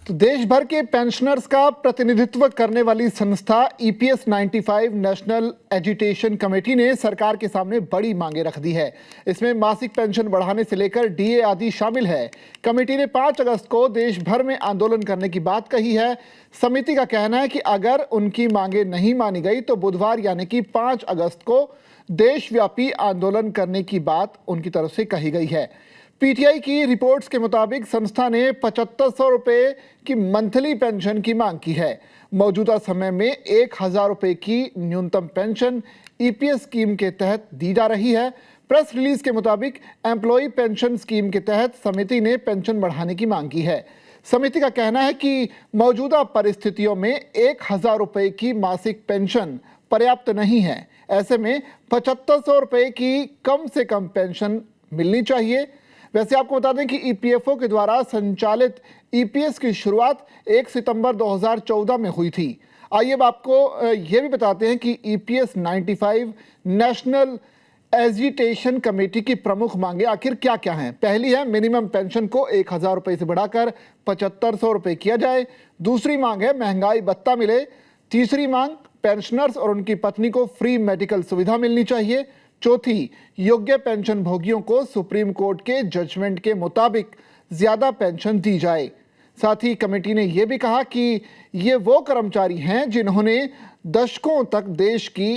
तो देश भर के पेंशनर्स का प्रतिनिधित्व करने वाली संस्था ईपीएस 95 नेशनल एजुटेशन कमेटी ने सरकार के सामने बड़ी मांगे रख दी है। इसमें मासिक पेंशन बढ़ाने से लेकर डीए आदि शामिल है। कमेटी ने 5 अगस्त को देश भर में आंदोलन करने की बात कही है। समिति का कहना है कि अगर उनकी मांगे नहीं मानी गई तो बुधवार यानी कि 5 अगस्त को देशव्यापी आंदोलन करने की बात उनकी तरफ से कही गई है। पीटीआई की रिपोर्ट्स के मुताबिक संस्था ने 7500 रुपये की मंथली पेंशन की मांग की है। मौजूदा समय में 1000 रुपये की न्यूनतम पेंशन ईपीएस स्कीम के तहत दी जा रही है। प्रेस रिलीज के मुताबिक एम्प्लॉय पेंशन स्कीम के तहत समिति ने पेंशन बढ़ाने की मांग की है। समिति का कहना है कि मौजूदा परिस्थितियों में 1000 रुपये की मासिक पेंशन पर्याप्त नहीं है। ऐसे में 7500 रुपये की कम से कम पेंशन मिलनी चाहिए। वैसे आपको बता दें कि ईपीएफओ के द्वारा संचालित ईपीएस की शुरुआत 1 सितंबर 2014 में हुई थी। आइए अब आपको यह भी बताते हैं कि ईपीएस 95 नेशनल एजुटेशन कमेटी की प्रमुख मांगे आखिर क्या क्या हैं। पहली है मिनिमम पेंशन को 1000 रुपये से बढ़ाकर 7500 रुपये किया जाए। दूसरी मांग है महंगाई भत्ता मिले। तीसरी मांग पेंशनर्स और उनकी पत्नी को फ्री मेडिकल सुविधा मिलनी चाहिए। चौथी, योग्य पेंशन भोगियों को सुप्रीम कोर्ट के जजमेंट के मुताबिक ज्यादा पेंशन दी जाए। साथ ही कमेटी ने यह भी कहा कि ये वो कर्मचारी हैं जिन्होंने दशकों तक देश की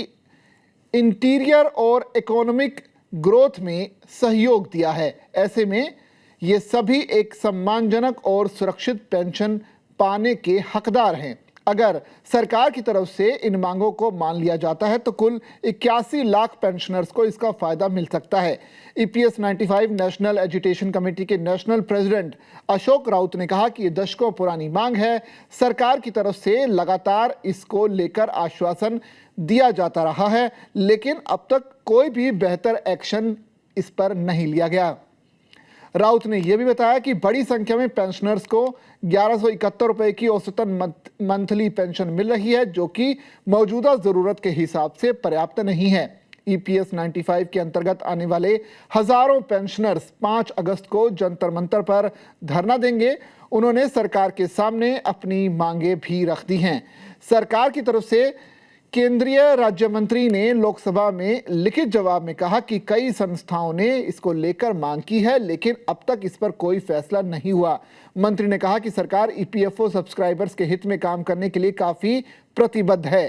इंटीरियर और इकोनॉमिक ग्रोथ में सहयोग दिया है। ऐसे में ये सभी एक सम्मानजनक और सुरक्षित पेंशन पाने के हकदार हैं। अगर सरकार की तरफ से इन मांगों को मान लिया जाता है तो कुल 81 लाख पेंशनर्स को इसका फायदा मिल सकता है। ईपीएस 95 नेशनल एजुटेशन कमेटी के नेशनल प्रेसिडेंट अशोक राउत ने कहा कि ये दशकों पुरानी मांग है। सरकार की तरफ से लगातार इसको लेकर आश्वासन दिया जाता रहा है, लेकिन अब तक कोई भी बेहतर एक्शन इस पर नहीं लिया गया। राउत ने यह भी बताया कि बड़ी संख्या में पेंशनर्स को 1171 रुपये की औसतन मंथली पेंशन मिल रही है, जो कि मौजूदा जरूरत के हिसाब से पर्याप्त नहीं है। ईपीएस 95 के अंतर्गत आने वाले हजारों पेंशनर्स 5 अगस्त को जंतर मंतर पर धरना देंगे। उन्होंने सरकार के सामने अपनी मांगे भी रख दी हैं। सरकार की तरफ से केंद्रीय राज्य मंत्री ने लोकसभा में लिखित जवाब में कहा कि कई संस्थाओं ने इसको लेकर मांग की है, लेकिन अब तक इस पर कोई फैसला नहीं हुआ। मंत्री ने कहा कि सरकार ईपीएफओ सब्सक्राइबर्स के हित में काम करने के लिए काफी प्रतिबद्ध है।